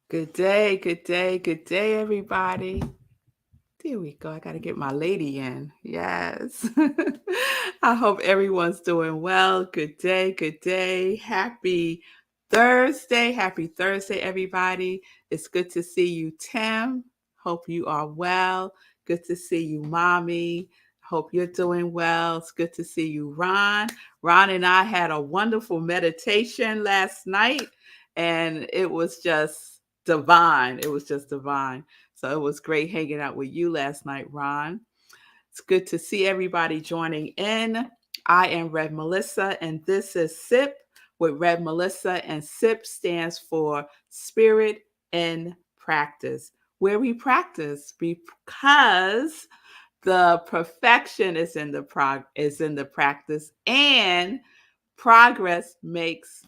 Good day, good day, good day, everybody. There we go. I got to get my lady in. Yes. I hope everyone's doing well. Good day, good day. Happy Thursday. Happy Thursday, everybody. It's good to see you, Tim. Hope you are well. Good to see you, Mommy. Hope you're doing well. It's good to see you, Ron. Ron and I had a wonderful meditation last night, and it was just divine. It was just divine. So it was great hanging out with you last night, Ron. It's good to see everybody joining in. I am Rev Melissa, and this is SIP with Rev Melissa, and SIP stands for Spirit in Practice, where we practice because the perfection is in the practice, and progress makes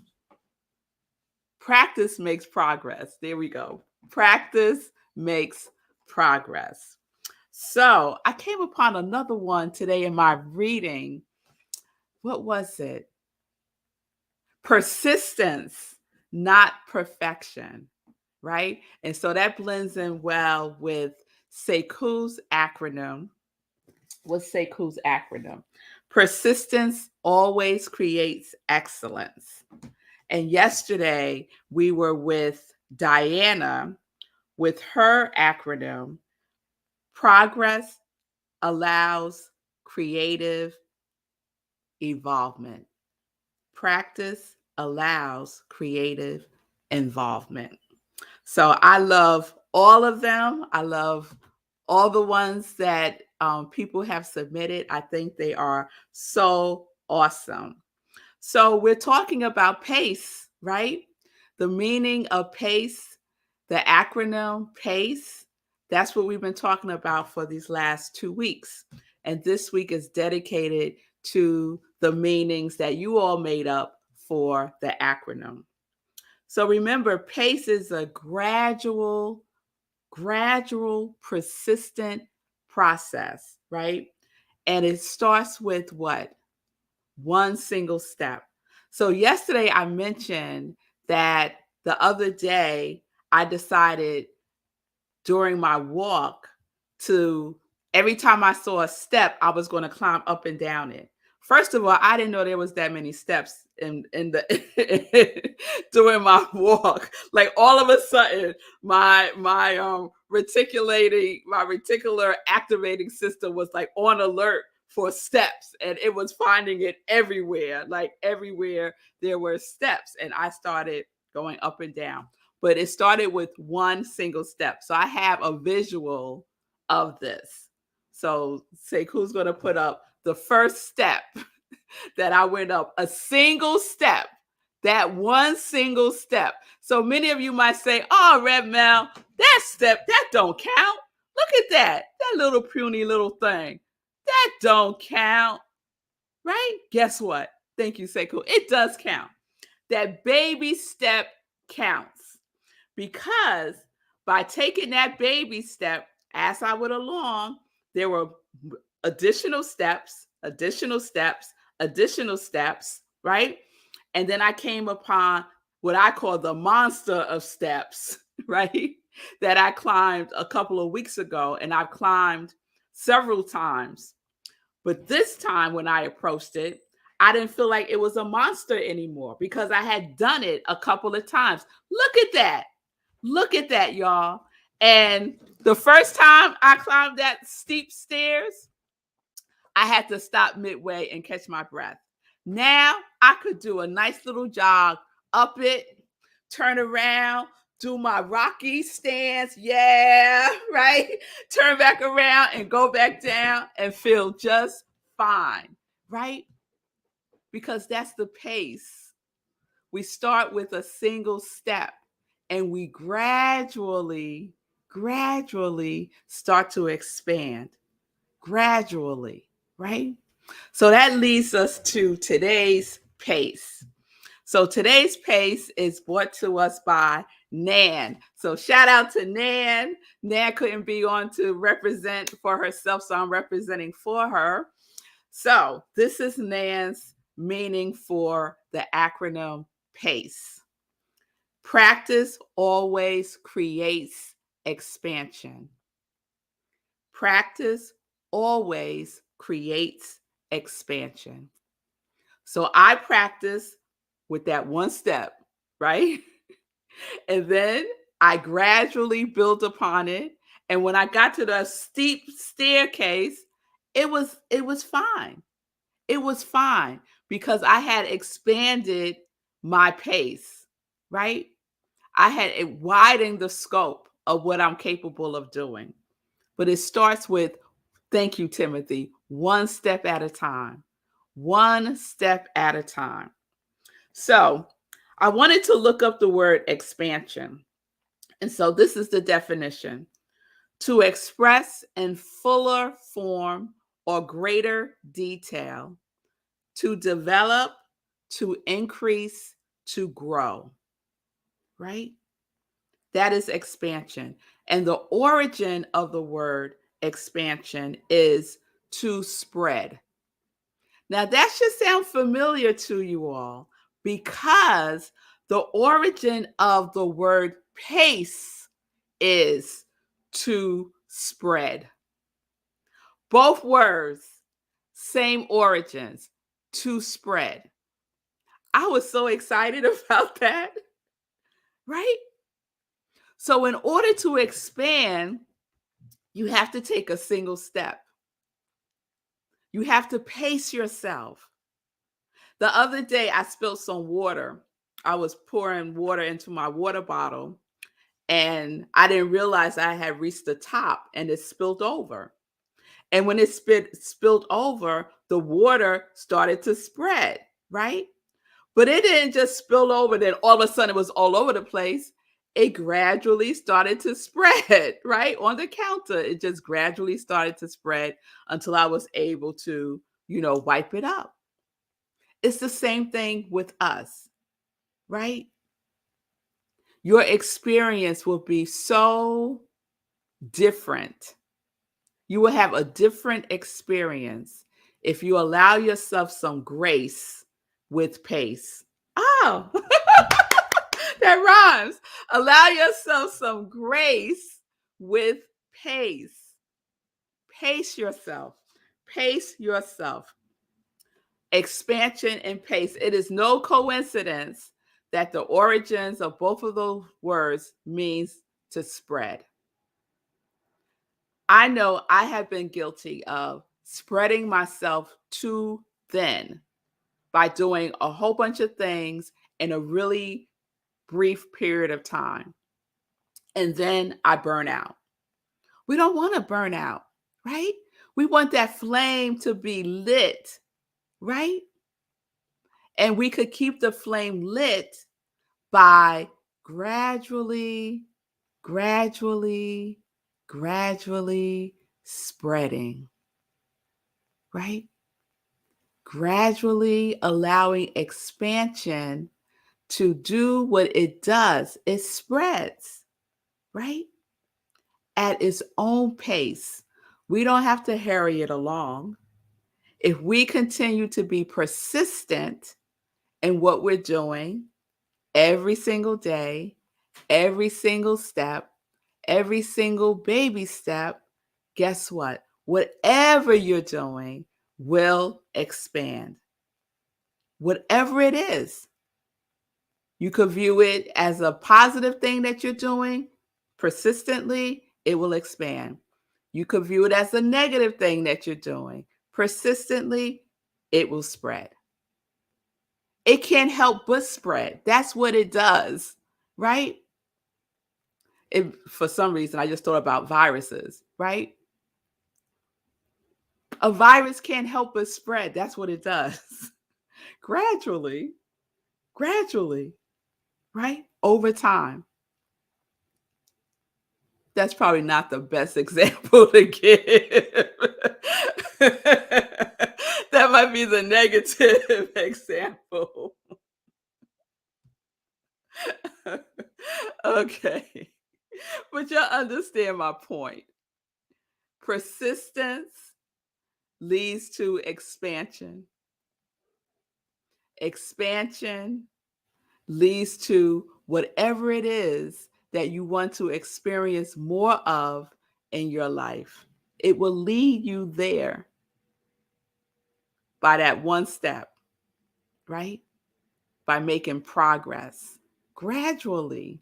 practice makes progress. There we go. Practice makes progress. So I came upon another one today in my reading. What was it? Persistence, not perfection, right? And so that blends in well with Seiku's acronym. What's Seiku's acronym? Persistence always creates excellence. And yesterday we were with Diana with her acronym. Progress allows creative involvement. Practice allows creative involvement. So I love all of them. I love all the ones that people have submitted. I think they are so awesome. So we're talking about PACE, right? The meaning of PACE, the acronym PACE. That's what we've been talking about for these last 2 weeks. And this week is dedicated to the meanings that you all made up for the acronym. So remember, PACE is a gradual, persistent process, right? And it starts with what? One single step. So yesterday I mentioned that the other day I decided during my walk to every time I saw a step, I was going to climb up and down it. First of all, I didn't know there was that many steps in the during my walk. Like all of a sudden, my reticular activating system was like on alert for steps, and it was finding it everywhere. Like everywhere there were steps, and I started going up and down, but it started with one single step. So I have a visual of this. So say who's going to put up the first step that I went up, a single step, that one single step. So many of you might say, oh, Red Mel, that step, that don't count. Look at that little puny little thing. That don't count, right? Guess what? Thank you, Seiko. It does count. That baby step counts. Because by taking that baby step as I went along, there were additional steps, right? And then I came upon what I call the monster of steps, right? That I climbed a couple of weeks ago, and I've climbed several times. But this time when I approached it, I didn't feel like it was a monster anymore because I had done it a couple of times. Look at that. Look at that, y'all. And the first time I climbed that steep stairs, I had to stop midway and catch my breath. Now I could do a nice little jog up it, turn around, do my Rocky stance. Yeah, right? Turn back around and go back down and feel just fine, right? Because that's the pace. We start with a single step and we gradually start to expand. Gradually, right? So that leads us to today's pace. So today's pace is brought to us by Nan. So shout out to Nan. Nan couldn't be on to represent for herself, so I'm representing for her. So this is Nan's meaning for the acronym PACE. Practice always creates expansion. Practice always creates expansion. So I practice with that one step, right? And then I gradually built upon it. And when I got to the steep staircase, it was fine. It was fine because I had expanded my pace, right? I had it widened the scope of what I'm capable of doing. But it starts with, thank you, Timothy, one step at a time. One step at a time. So I wanted to look up the word expansion. And so this is the definition: to express in fuller form or greater detail, to develop, to increase, to grow, right? That is expansion. And the origin of the word expansion is to spread. Now, that should sound familiar to you all because the origin of the word pace is to spread. Both words, same origins, to spread. I was so excited about that, right? So, in order to expand, you have to take a single step. You have to pace yourself. The other day, I spilled some water. I was pouring water into my water bottle, and I didn't realize I had reached the top and it spilled over. And when it spilled over, the water started to spread, right? But it didn't just spill over, then all of a sudden it was all over the place. It gradually started to spread, right? On the counter, it just gradually started to spread until I was able to, wipe it up. It's the same thing with us, right? Your experience will be so different. You will have a different experience if you allow yourself some grace with pace. Oh, that rhymes. Allow yourself some grace with pace. Pace yourself. Pace yourself. Expansion and pace. It is no coincidence that the origins of both of those words means to spread. I know I have been guilty of spreading myself too thin by doing a whole bunch of things in a really brief period of time. And then I burn out. We don't want to burn out, right? We want that flame to be lit, right? And we could keep the flame lit by gradually, gradually, gradually spreading, right? Gradually allowing expansion to do what it does. It spreads, right? At its own pace. We don't have to hurry it along. If we continue to be persistent in what we're doing every single day, every single step, every single baby step, guess what? Whatever you're doing will expand. Whatever it is, you could view it as a positive thing that you're doing persistently, it will expand. You could view it as a negative thing that you're doing persistently, it will spread. It can't help but spread. That's what it does, right? For some reason, I just thought about viruses, right? A virus can't help but spread. That's what it does. Gradually, gradually, right? Over time. That's probably not the best example to give. That might be the negative example. Okay. But you'll understand my point. Persistence leads to expansion. Expansion leads to whatever it is that you want to experience more of in your life. It will lead you there by that one step, right? By making progress gradually.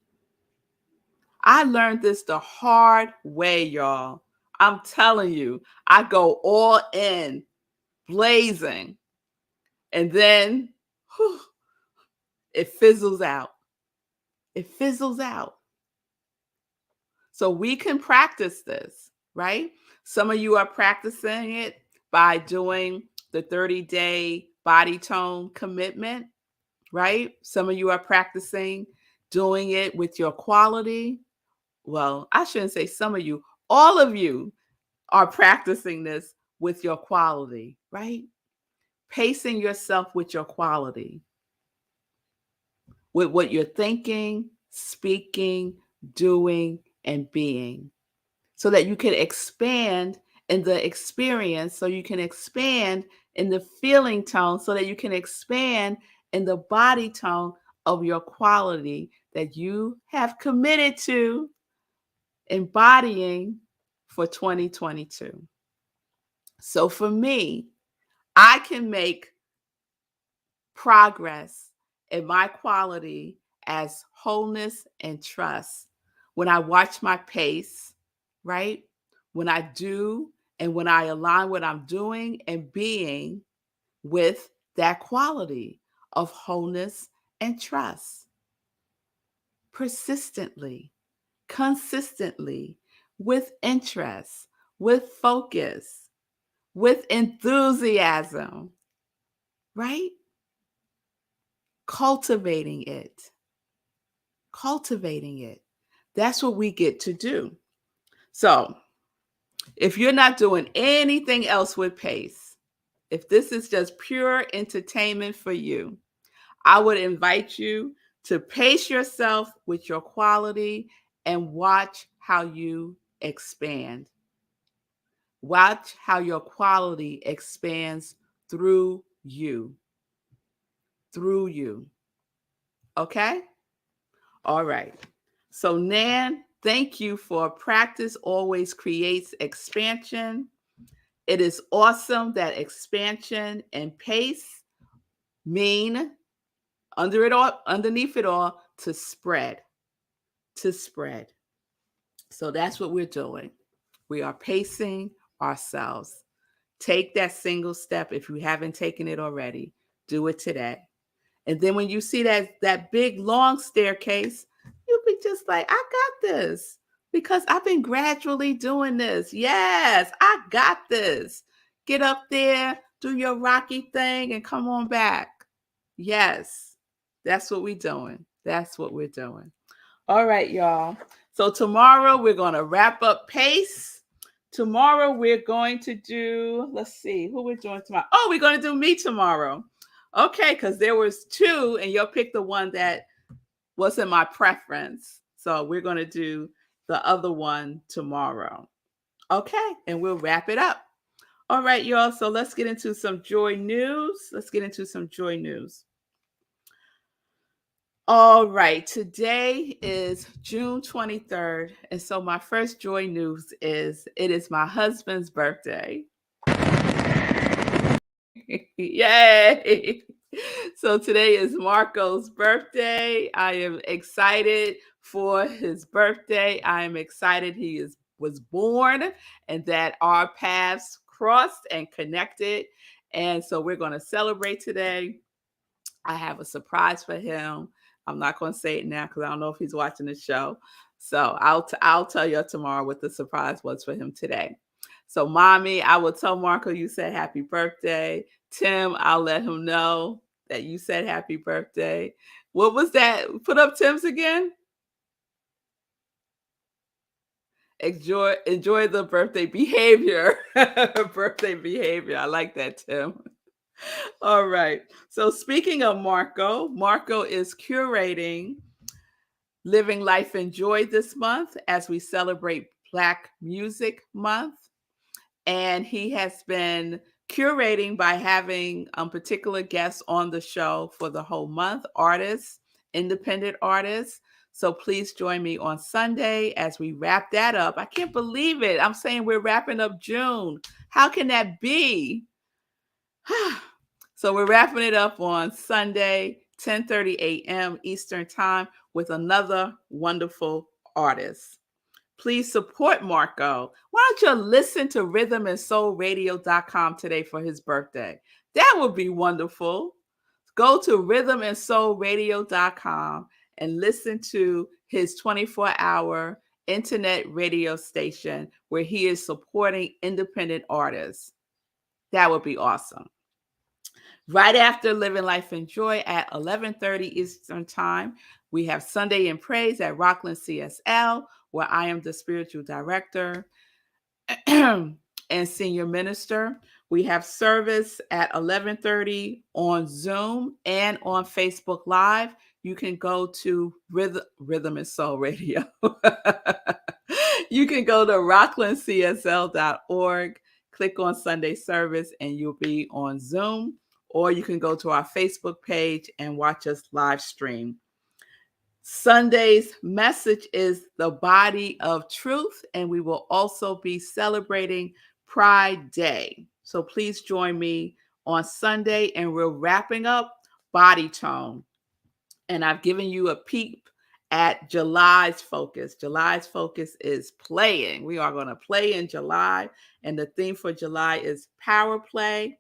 I learned this the hard way, y'all. I'm telling you, I go all in, blazing, and then whew, it fizzles out. It fizzles out. So we can practice this, right? Some of you are practicing it by doing the 30-day body tone commitment, right? Some of you are practicing doing it with your quality. Well, I shouldn't say some of you, all of you are practicing this with your quality, right? Pacing yourself with your quality, with what you're thinking, speaking, doing, and being, so that you can expand in the experience, so you can expand in the feeling tone, so that you can expand in the body tone of your quality that you have committed to embodying for 2022. So for me, I can make progress in my quality as wholeness and trust when I watch my pace, right? When I do and when I align what I'm doing and being with that quality of wholeness and trust persistently, consistently, with interest, with focus, with enthusiasm, right? Cultivating it, cultivating it. That's what we get to do. So, if you're not doing anything else with P.A.C.E, if this is just pure entertainment for you, I would invite you to pace yourself with your quality and watch how you expand. Watch how your quality expands through you. Through you. Okay? All right. So, Nan, thank you for practice always creates expansion. It is awesome that expansion and pace mean underneath it all, to spread, to spread. So that's what we're doing. We are pacing ourselves. Take that single step if you haven't taken it already. Do it today. And then when you see that big long staircase, you'll be just like, I got this because I've been gradually doing this. Yes, I got this. Get up there, do your Rocky thing, and come on back. Yes, that's what we're doing. That's what we're doing. All right, y'all. So tomorrow we're going to wrap up P.A.C.E. Tomorrow we're going to do, let's see, who we're doing tomorrow. Oh, we're going to do me tomorrow. Okay, because there was two, and you'll pick the one that wasn't my preference. So we're going to do the other one tomorrow. Okay, and we'll wrap it up. All right, y'all. So let's get into some joy news. Let's get into some joy news. All right, today is June 23rd. And so my first joy news is it is my husband's birthday. Yay! So today is Marco's birthday. I am excited for his birthday. I am excited was born and that our paths crossed and connected. And so we're going to celebrate today. I have a surprise for him. I'm not going to say it now because I don't know if he's watching the show. So I'll tell you tomorrow what the surprise was for him today. So, mommy, I will tell Marco you said happy birthday. Tim, I'll let him know that you said happy birthday. What was that? Put up Tim's again. Enjoy the birthday behavior. Birthday behavior. I like that, Tim. All right. So speaking of Marco, Marco is curating Living Life in Joy this month as we celebrate Black Music Month. And he has been curating by having particular guests on the show for the whole month, artists independent artists. So please join me on Sunday as we wrap that up. I can't believe it. I'm saying we're wrapping up June. How can that be? So we're wrapping it up on Sunday, 10:30 a.m. Eastern Time with another wonderful artist. Please support Marco. Why don't you listen to rhythmandsoulradio.com today for his birthday? That would be wonderful. Go to rhythmandsoulradio.com and listen to his 24-hour internet radio station where he is supporting independent artists. That would be awesome. Right after Living Life in Joy at 11:30 Eastern Time, we have Sunday in Praise at Rockland CSL, where I am the spiritual director and senior minister. We have service at 11:30 on Zoom and on Facebook Live. You can go to Rhythm and Soul Radio. You can go to rocklandcsl.org, click on Sunday service, and you'll be on Zoom. Or you can go to our Facebook page and watch us live stream. Sunday's message is the body of truth, and we will also be celebrating Pride Day. So please join me on Sunday, and we're wrapping up Body Tone. And I've given you a peep at July's focus. July's focus is playing. We are going to play in July, and the theme for July is power play.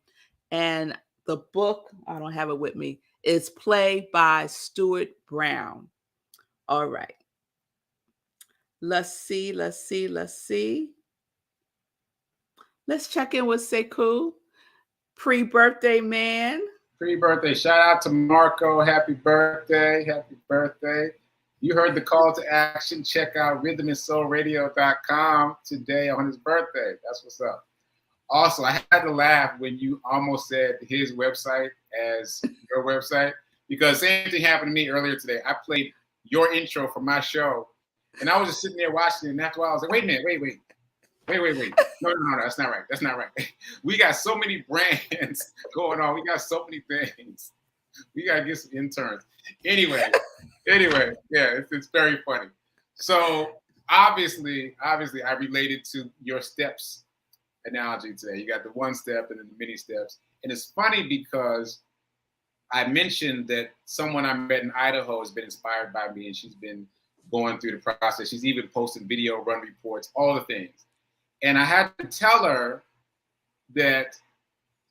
And the book, I don't have it with me, is Play by Stuart Brown. All right. Let's see. Let's check in with Sekou. Pre-birthday man. Pre-birthday. Shout out to Marco. Happy birthday. Happy birthday. You heard the call to action. Check out rhythmandsoulradio.com today on his birthday. That's what's up. Also, I had to laugh when you almost said his website as your website, because same thing happened to me earlier today. I played your intro for my show, and I was just sitting there watching it, and after a while I was like, wait a minute, wait. No, that's not right. That's not right. We got so many brands going on. We got so many things. We got to get some interns. Anyway, yeah, it's very funny. So obviously, I related to your steps analogy today. You got the one step and then the many steps. And it's funny because I mentioned that someone I met in Idaho has been inspired by me, and she's been going through the process. She's even posting video run reports, all the things. And I had to tell her that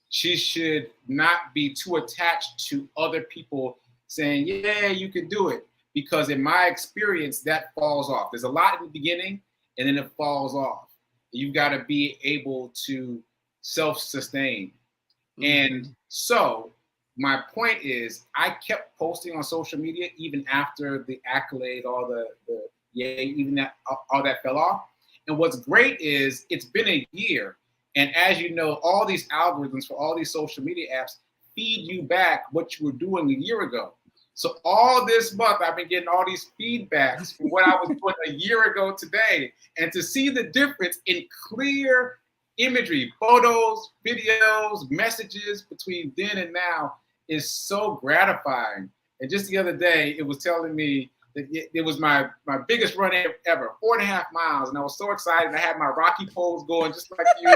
she should not be too attached to other people saying, yeah, you can do it. Because in my experience, that falls off. There's a lot in the beginning, and then it falls off. You've got to be able to self-sustain. And so my point is, I kept posting on social media even after the accolade, all the yay, even that all that fell off. And what's great is it's been a year. And as you know, all these algorithms for all these social media apps feed you back what you were doing a year ago. So all this month, I've been getting all these feedbacks from what I was doing a year ago today. And to see the difference in clear imagery, photos, videos, messages between then and now is so gratifying. And just the other day, it was telling me that it was my biggest run ever, 4.5 miles. And I was so excited. I had my Rocky pose going just like you.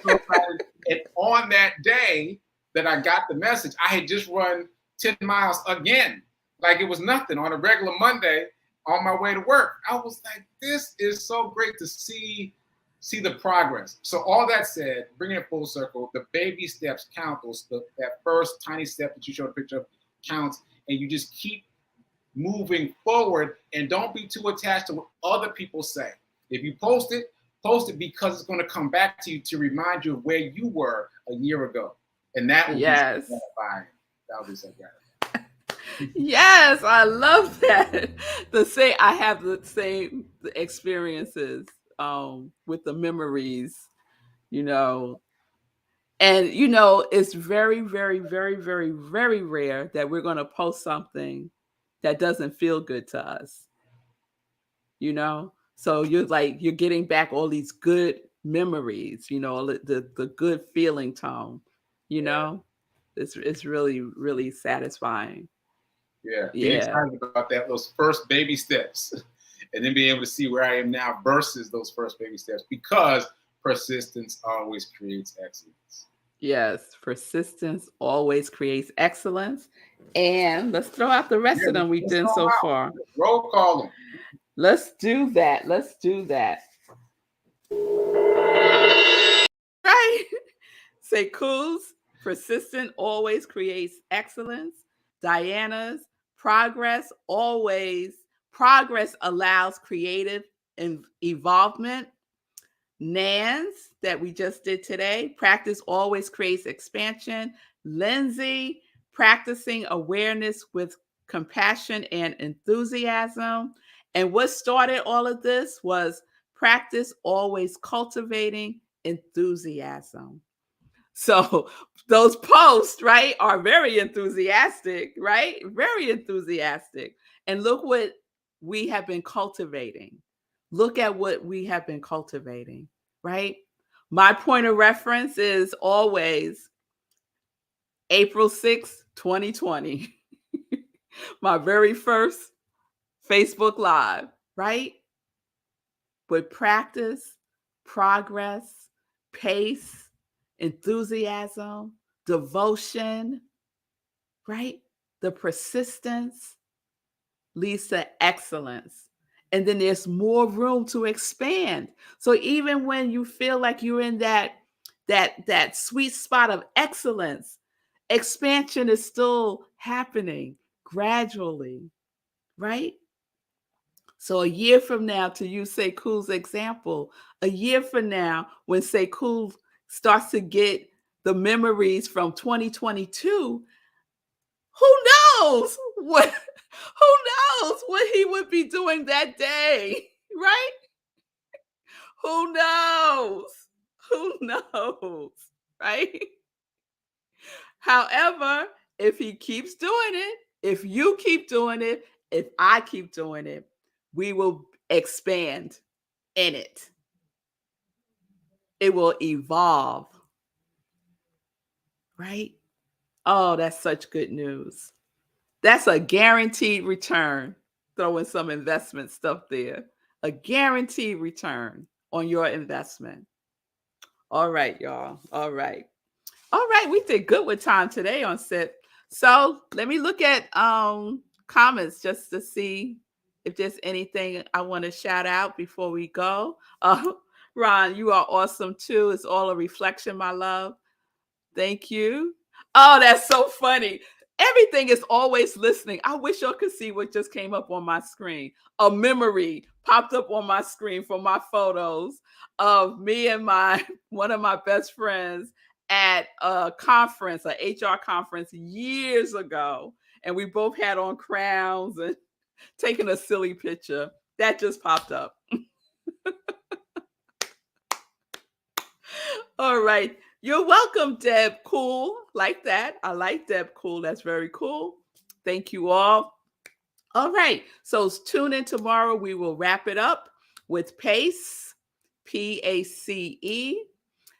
So excited. And on that day that I got the message, I had just run 10 miles again, like it was nothing on a regular Monday on my way to work. I was like, this is so great to see the progress. So all that said, bringing it full circle, the baby steps count. That first tiny step that you showed a picture of counts, and you just keep moving forward and don't be too attached to what other people say. If you post it because it's going to come back to you to remind you of where you were a year ago. And that will be so gratifying. That would be so gratifying. Yes, I love that. I have the same experiences with the memories, and it's very, very, very, very, very rare that we're going to post something that doesn't feel good to us. So you're getting back all these good memories, the good feeling tone. It's really, really satisfying. Yeah. Being Yeah. excited about that, those first baby steps, and then being able to see where I am now versus those first baby steps, because persistence always creates excellence. Yes. Persistence always creates excellence. And let's throw out the rest Yeah, of them we've let's done throw them so out. far. Let's roll call them. Let's do that. Let's do that. Right? Say Cool's persistent always creates excellence. Diana's progress allows creative evolvement. Nan's that we just did today, practice always creates expansion. Lindsay, practicing awareness with compassion and enthusiasm. And what started all of this was practice always cultivating enthusiasm. So those posts, right, are very enthusiastic, right? Very enthusiastic. And look what we have been cultivating. Look at what we have been cultivating, right? My point of reference is always April 6th, 2020. My very first Facebook Live, right? With practice, progress, pace, enthusiasm, devotion, right? The persistence leads to excellence. And then there's more room to expand. So even when you feel like you're in that sweet spot of excellence, expansion is still happening gradually, right? So a year from now, to use Sekou's example, a year from now, when Sekou starts to get the memories from 2022, who knows what who knows what he would be doing that day, right? Who knows? Who knows, right? However, if he keeps doing it, if you keep doing it, if I keep doing it, we will expand in it. It will evolve, right? Oh, that's such good news. That's a guaranteed return. Throw in some investment stuff there. A guaranteed return on your investment. All right, y'all. All right. All right. We did good with time today on SIP. So let me look at comments just to see if there's anything I want to shout out before we go. Ron, you are awesome too. It's all a reflection, my love. Thank you. Oh, that's so funny. Everything is always listening. I wish y'all could see what just came up on my screen. A memory popped up on my screen from my photos of me and my one of my best friends at a conference, a HR conference years ago. And we both had on crowns and taking a silly picture. That just popped up. All right. You're welcome, Deb. Cool. Like that. I like Deb. Cool. That's very cool. Thank you all. All right. So tune in tomorrow. We will wrap it up with PACE, P-A-C-E.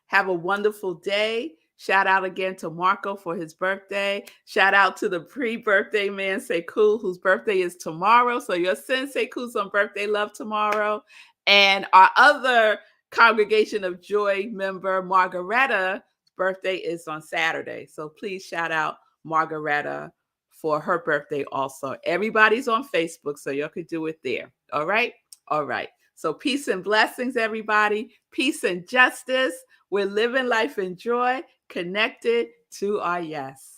Have a wonderful day. Shout out again to Marco for his birthday. Shout out to the pre-birthday man, Sekou, whose birthday is tomorrow. So your sensei Sekou some birthday love tomorrow. And our other Congregation of Joy member, Margareta's birthday is on Saturday. So please shout out Margareta for her birthday also. Everybody's on Facebook, so y'all could do it there. All right? All right. So peace and blessings, everybody. Peace and justice. We're living life in joy, connected to our yes.